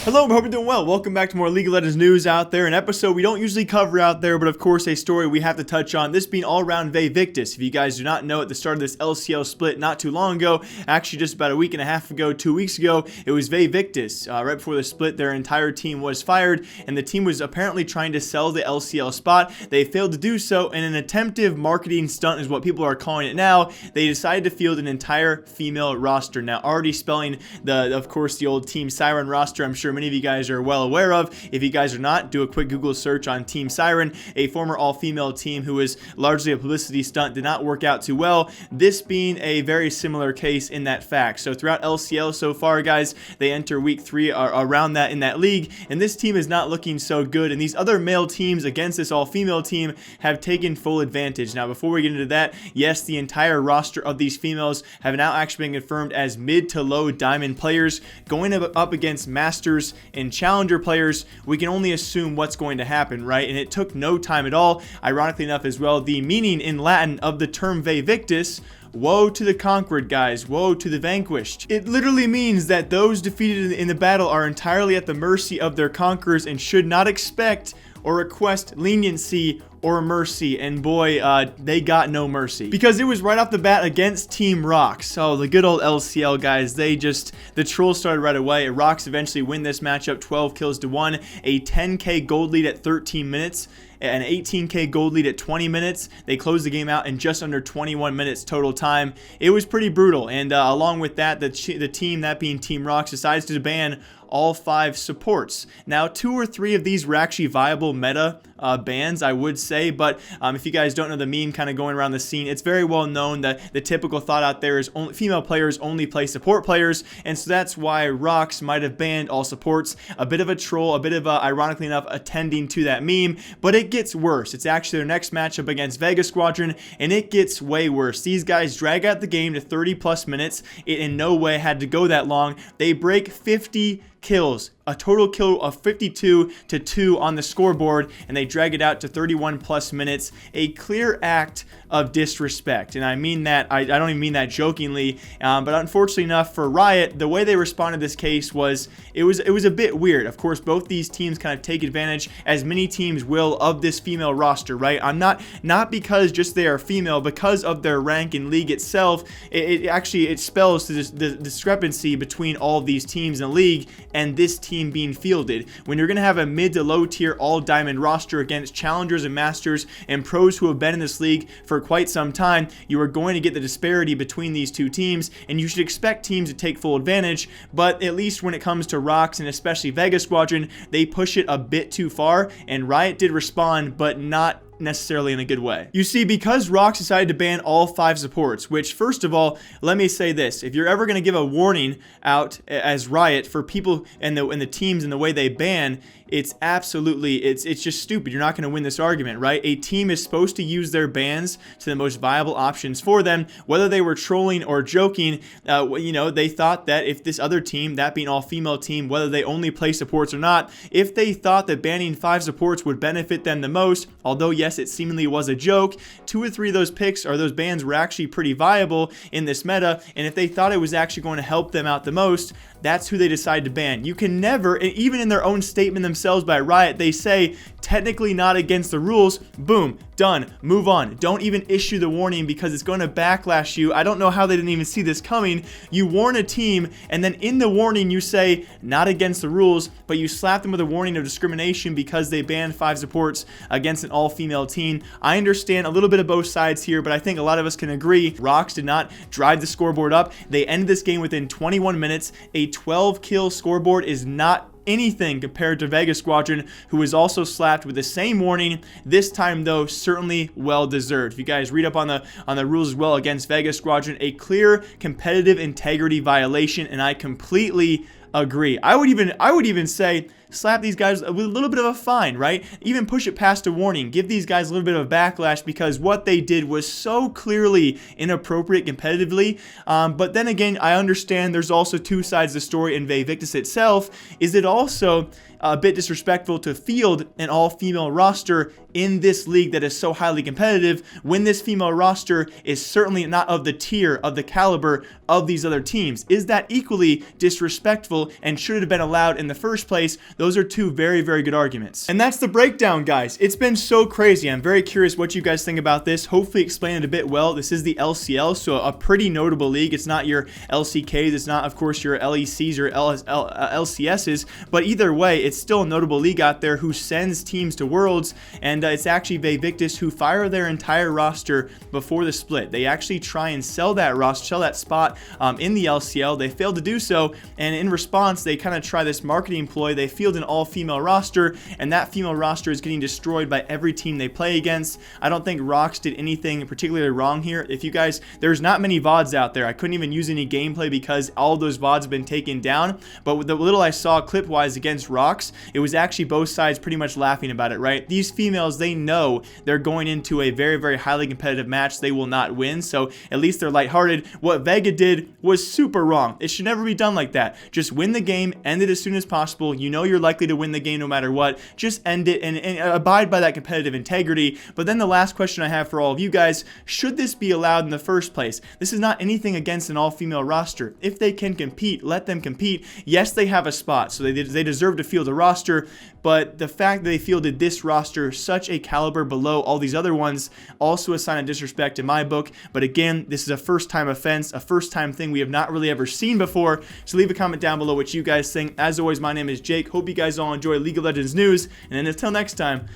Hello, I hope you're doing well. Welcome back to more League of Legends news out there. An episode we don't usually cover out there, but of course a story we have to touch on. This being all around Vaevictis. If you guys do not know, at the start of this LCL split not too long ago, actually just about a week and a half ago, 2 weeks ago, it was Vaevictis. Right before the split, their entire team was fired, and the team was apparently trying to sell the LCL spot. They failed to do so, and an attemptive marketing stunt is what people are calling it now. They decided to field an entire female roster. Now, already spelling of course, the old Team Siren roster. I'm sure many of you guys are well aware of. If you guys are not, do a quick Google search on Team Siren, a former all-female team who was largely a publicity stunt, did not work out too well. This being a very similar case in that fact. So throughout LCL so far, guys, they enter week 3 around that in that league, and this team is not looking so good. And these other male teams against this all-female team have taken full advantage. Now, before we get into that, yes, the entire roster of these females have now actually been confirmed as mid to low diamond players going up against masters and challenger players. We can only assume what's going to happen, right? And it took no time at all. Ironically enough as well, the meaning in Latin of the term Vaevictis, woe to the conquered, guys, woe to the vanquished. It literally means that those defeated in the battle are entirely at the mercy of their conquerors and should not expect or request leniency or mercy. And boy, they got no mercy, because it was right off the bat against Team RoX. So the good old LCL guys, the trolls started right away. RoX eventually win this matchup 12 kills to 1, a 10k gold lead at 13 minutes, an 18k gold lead at 20 minutes. They closed the game out in just under 21 minutes total time. It was pretty brutal, and along with that, the team, that being Team RoX, decides to ban all 5 supports. Now, 2 or 3 of these were actually viable meta bans, I would say, but if you guys don't know the meme kind of going around the scene, it's very well known that the typical thought out there is only female players only play support players, and so that's why RoX might have banned all supports. A bit of a troll, a bit of ironically enough, attending to that meme, but it gets worse. It's actually their next matchup against Vega Squadron, and it gets way worse. These guys drag out the game to 30 plus minutes. It in no way had to go that long. They break 50 kills, a total kill of 52 to 2 on the scoreboard, and they drag it out to 31 plus minutes. A clear act of disrespect, and I mean that, I don't even mean that jokingly, but unfortunately enough for Riot, the way they responded to this case was, it was a bit weird. Of course, both these teams kind of take advantage, as many teams will, of this female roster, right? I'm not because just they are female, because of their rank in league itself. It actually spells the discrepancy between all of these teams in the league and this team being fielded. When you're going to have a mid to low tier all diamond roster against challengers and masters and pros who have been in this league for quite some time, you are going to get the disparity between these two teams, and you should expect teams to take full advantage. But at least when it comes to RoX and especially Vega Squadron, they push it a bit too far, and Riot did respond, but not necessarily in a good way. You see, because RoX decided to ban all 5 supports, which, first of all, let me say this: if you're ever going to give a warning out as Riot for people and the teams and the way they ban, it's absolutely, it's just stupid. You're not going to win this argument, right? A team is supposed to use their bans to the most viable options for them. Whether they were trolling or joking, you know, they thought that if this other team, that being all female team, whether they only play supports or not, if they thought that banning 5 supports would benefit them the most, although yes, it seemingly was a joke, 2 or 3 of those picks or those bans were actually pretty viable in this meta, and if they thought it was actually going to help them out the most, that's who they decide to ban. You can never, and even in their own statement themselves by Riot, they say technically not against the rules. Boom, done, move on. Don't even issue the warning, because it's going to backlash you. I don't know how they didn't even see this coming. You warn a team, and then in the warning you say not against the rules, but you slap them with a warning of discrimination because they banned 5 supports against an all-female team. I understand a little bit of both sides here, but I think a lot of us can agree RoX did not drive the scoreboard up. They ended this game within 21 minutes. A 12 kill scoreboard is not anything compared to Vega Squadron, who was also slapped with the same warning, this time though certainly well deserved. If you guys read up on the rules as well against Vega Squadron, a clear competitive integrity violation, and I completely agree. I would even say slap these guys with a little bit of a fine, right? Even push it past a warning. Give these guys a little bit of a backlash because what they did was so clearly inappropriate competitively. But then again, I understand there's also two sides of the story in Vaevictis itself. Is it also a bit disrespectful to field an all-female roster in this league that is so highly competitive when this female roster is certainly not of the tier, of the caliber of these other teams? Is that equally disrespectful and should it have been allowed in the first place? Those are two very, very good arguments. And that's the breakdown, guys. It's been so crazy. I'm very curious what you guys think about this. Hopefully explain it a bit well. This is the LCL, so a pretty notable league. It's not your LCKs. It's not, of course, your LECs or LCSs, but either way, it's still a notable league out there who sends teams to Worlds, and it's actually Vaevictis who fire their entire roster before the split. They actually try and sell that roster, sell that spot in the LCL. They failed to do so, and in response, they kind of try this marketing ploy. They field an all-female roster, and that female roster is getting destroyed by every team they play against. I don't think RoX did anything particularly wrong here. If you guys, there's not many VODs out there. I couldn't even use any gameplay because all of those VODs have been taken down, but with the little I saw clip-wise against RoX, it was actually both sides pretty much laughing about it, right? These females, they know they're going into a very, very highly competitive match. They will not win, so at least they're lighthearted. What Vega did was super wrong. It should never be done like that. Just win the game, end it as soon as possible. You know you're likely to win the game no matter what. Just end it and abide by that competitive integrity. But then the last question I have for all of you guys, should this be allowed in the first place? This is not anything against an all-female roster. If they can compete, let them compete. Yes, they have a spot, so they deserve to field a roster, but the fact that they fielded this roster such a caliber below all these other ones, also a sign of disrespect in my book. But again, this is a first-time offense, a first-time thing we have not really ever seen before. So leave a comment down below what you guys think. As always, my name is Jake. Hope you guys all enjoy League of Legends news, and then until next time,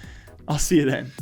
I'll see you then.